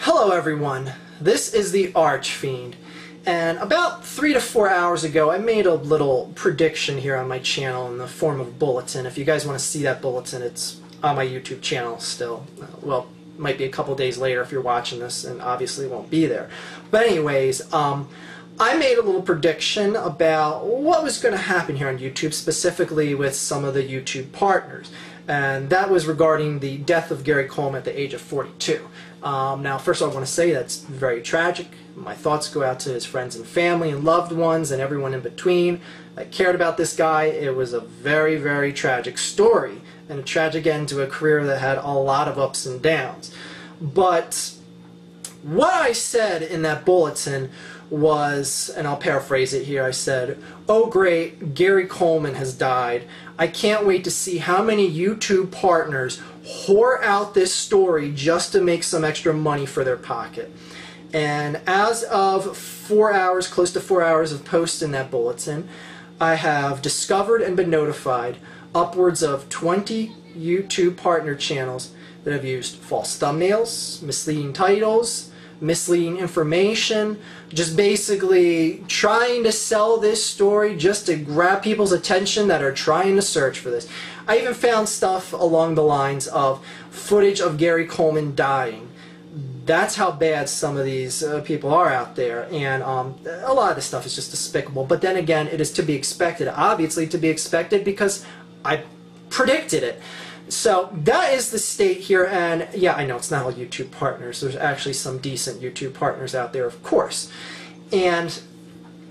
Hello everyone, this is the Archfiend, and about 3 to 4 hours ago I made a little prediction here on my channel in the form of a bulletin. If you guys want to see that bulletin, it's on my YouTube channel still. Well, might be a couple days later if you're watching this, and obviously it won't be there. But anyways, I made a little prediction about what was going to happen here on YouTube, specifically with some of the YouTube partners. And that was regarding the death of Gary Coleman at the age of 42. Now, first of all, I want to say that's very tragic. My thoughts go out to his friends and family and loved ones and everyone in between that cared about this guy. It was a very, very tragic story and a tragic end to a career that had a lot of ups and downs. But what I said in that bulletin was, and I'll paraphrase it here, I said, "Oh great, Gary Coleman has died. I can't wait to see how many YouTube partners whore out this story just to make some extra money for their pocket." And as of 4 hours, close to 4 hours of posting that bulletin, I have discovered and been notified upwards of 20 YouTube partner channels that have used false thumbnails, misleading titles, misleading information, just basically trying to sell this story just to grab people's attention that are trying to search for this. I even found stuff along the lines of footage of Gary Coleman dying. That's how bad some of these people are out there, and a lot of this stuff is just despicable. But then again, it is to be expected, obviously to be expected, because I predicted it. So that is the state here, and yeah, I know it's not all YouTube partners. There's actually some decent YouTube partners out there, of course. And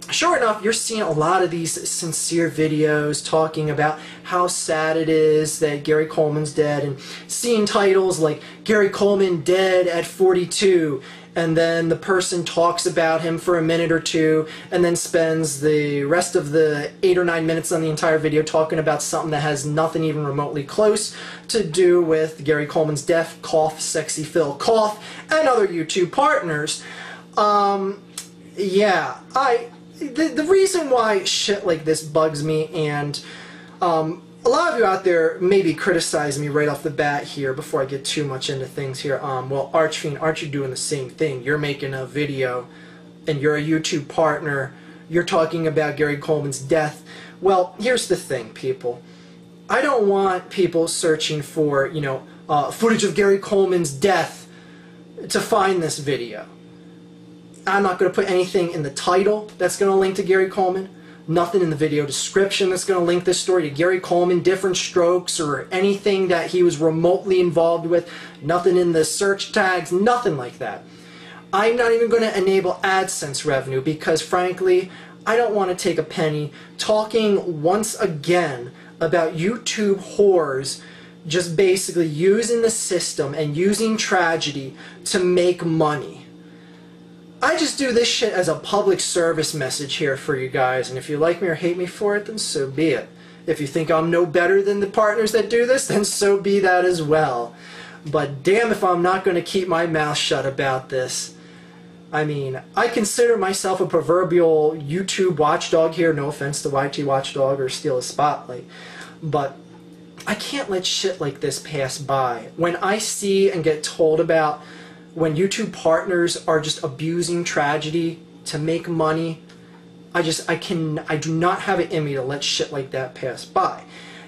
sure enough, you're seeing a lot of these sincere videos talking about how sad it is that Gary Coleman's dead, and seeing titles like "Gary Coleman dead at 42", and then the person talks about him for a minute or two and then spends the rest of the 8 or 9 minutes on the entire video talking about something that has nothing even remotely close to do with Gary Coleman's death, cough, sexy Phil, cough, and other YouTube partners. Yeah, the reason why shit like this bugs me, and a lot of you out there maybe criticize me right off the bat here before I get too much into things here. Well, Archfiend, aren't you doing the same thing? You're making a video and you're a YouTube partner. You're talking about Gary Coleman's death. Well, here's the thing, people. I don't want people searching for, you know, footage of Gary Coleman's death to find this video. I'm not going to put anything in the title that's going to link to Gary Coleman. Nothing in the video description that's going to link this story to Gary Coleman, different strokes, or anything that he was remotely involved with. Nothing in the search tags, nothing like that. I'm not even going to enable AdSense revenue because, frankly, I don't want to take a penny talking once again about YouTube whores just basically using the system and using tragedy to make money. I just do this shit as a public service message here for you guys, and if you like me or hate me for it, then so be it. If you think I'm no better than the partners that do this, then so be that as well. But damn if I'm not going to keep my mouth shut about this. I mean, I consider myself a proverbial YouTube watchdog here, no offense to YT Watchdog or Steal a Spotlight, but I can't let shit like this pass by. When I see and get told about when YouTube partners are just abusing tragedy to make money, I do not have it in me to let shit like that pass by.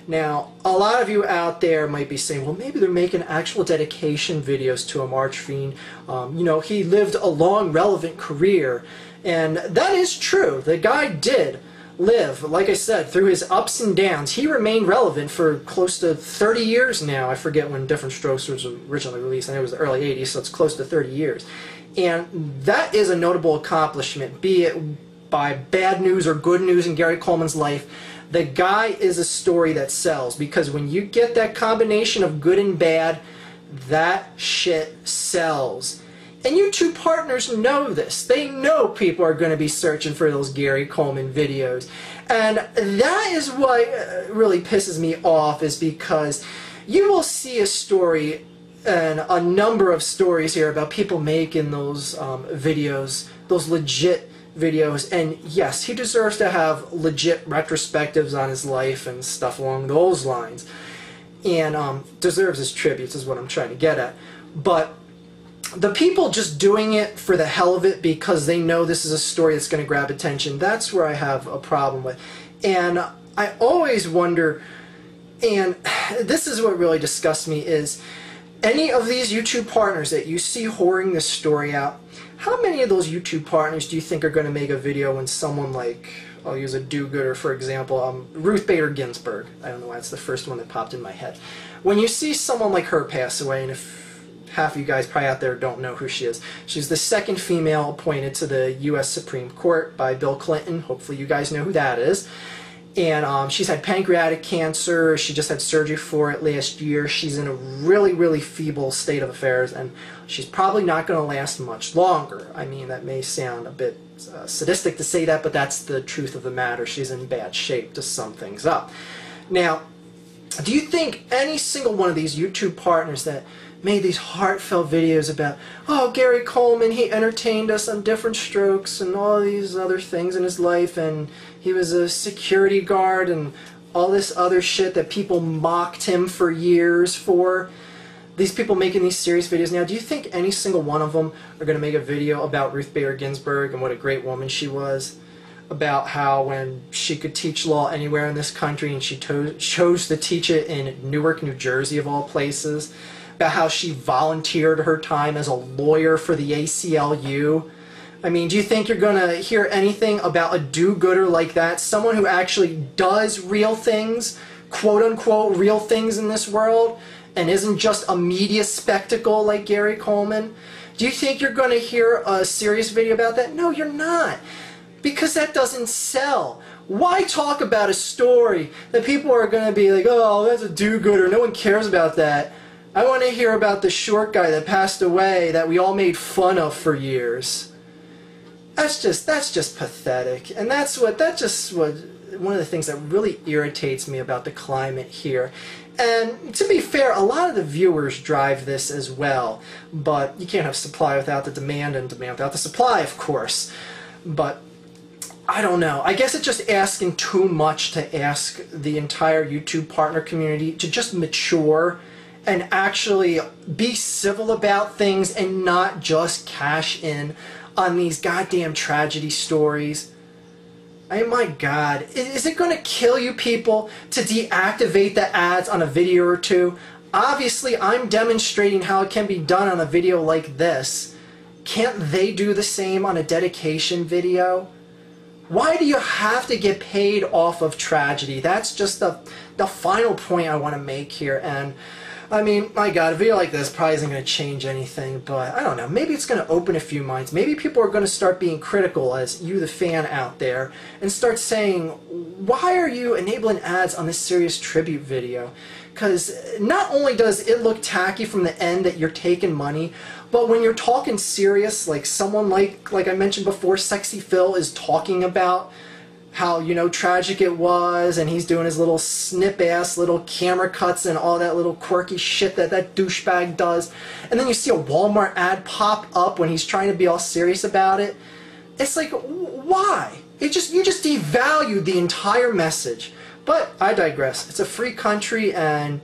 Now, a lot of you out there might be saying, well, maybe they're making actual dedication videos to him, Archfiend. You know, he lived a long, relevant career, and that is true. The guy did live, like I said, through his ups and downs. He remained relevant for close to 30 years now. I forget when Different Strokes was originally released. I know it was the early 80s, so it's close to 30 years. And that is a notable accomplishment, be it by bad news or good news in Gary Coleman's life. The guy is a story that sells, because when you get that combination of good and bad, that shit sells. And YouTube partners know this. They know people are going to be searching for those Gary Coleman videos. And that is what really pisses me off, is because you will see a story, and a number of stories here, about people making those videos, those legit videos, and yes, he deserves to have legit retrospectives on his life and stuff along those lines, and deserves his tributes is what I'm trying to get at. But the people just doing it for the hell of it because they know this is a story that's going to grab attention, that's where I have a problem with. And I always wonder, and this is what really disgusts me, is any of these YouTube partners that you see whoring this story out, how many of those YouTube partners do you think are going to make a video when someone like, I'll use a do-gooder for example, Ruth Bader Ginsburg, I don't know why it's the first one that popped in my head. When you see someone like her pass away, and if half of you guys probably out there don't know who she is, she's the second female appointed to the U.S. Supreme Court by Bill Clinton. Hopefully you guys know who that is. And she's had pancreatic cancer. She just had surgery for it last year. She's in a really, really feeble state of affairs, and she's probably not going to last much longer. I mean, that may sound a bit sadistic to say that, but that's the truth of the matter. She's in bad shape to sum things up. Now, do you think any single one of these YouTube partners that made these heartfelt videos about, oh, Gary Coleman, he entertained us on different strokes and all these other things in his life, and he was a security guard and all this other shit that people mocked him for years for, these people making these serious videos now, do you think any single one of them are going to make a video about Ruth Bader Ginsburg and what a great woman she was? About how when she could teach law anywhere in this country and she chose to teach it in Newark, New Jersey of all places, about how she volunteered her time as a lawyer for the ACLU. I mean, do you think you're going to hear anything about a do-gooder like that, someone who actually does real things, quote-unquote real things in this world, and isn't just a media spectacle like Gary Coleman? Do you think you're going to hear a serious video about that? No, you're not. Because that doesn't sell. Why talk about a story that people are going to be like, oh, that's a do-gooder, no one cares about that. I want to hear about the short guy that passed away that we all made fun of for years. That's just pathetic. And that's one of the things that really irritates me about the climate here. And to be fair, a lot of the viewers drive this as well. But you can't have supply without the demand, and demand without the supply, of course. But I don't know. I guess it's just asking too much to ask the entire YouTube partner community to just mature and actually be civil about things and not just cash in on these goddamn tragedy stories. I mean, my God, is it going to kill you people to deactivate the ads on a video or two? Obviously, I'm demonstrating how it can be done on a video like this. Can't they do the same on a dedication video? Why do you have to get paid off of tragedy? That's just the final point I want to make here. And I mean, my God, a video like this probably isn't going to change anything, but I don't know. Maybe it's going to open a few minds. Maybe people are going to start being critical, as you, the fan out there, and start saying, why are you enabling ads on this serious tribute video? Because not only does it look tacky from the end that you're taking money, but when you're talking serious, like someone like I mentioned before, Sexy Phil is talking about how, you know, tragic it was, and he's doing his little snip-ass little camera cuts and all that little quirky shit that that douchebag does, and then you see a Walmart ad pop up when he's trying to be all serious about it. It's like, why? You just devalued the entire message. But I digress. It's a free country, and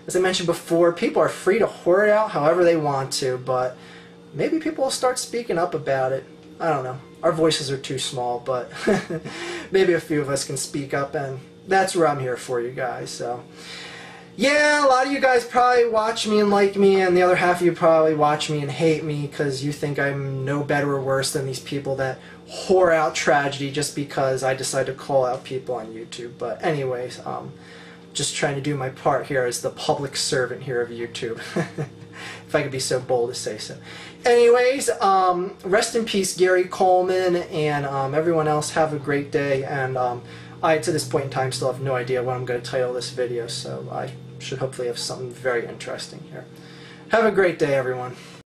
as I mentioned before, people are free to whore it out however they want to, but maybe people will start speaking up about it. I don't know. Our voices are too small, but maybe a few of us can speak up, and that's where I'm here for, you guys. So, yeah, a lot of you guys probably watch me and like me, and the other half of you probably watch me and hate me because you think I'm no better or worse than these people that whore out tragedy just because I decide to call out people on YouTube. But anyways, just trying to do my part here as the public servant here of YouTube. If I could be so bold to say so. Anyways, rest in peace, Gary Coleman, and everyone else. Have a great day. And I, to this point in time, still have no idea what I'm going to title this video, so I should hopefully have something very interesting here. Have a great day, everyone.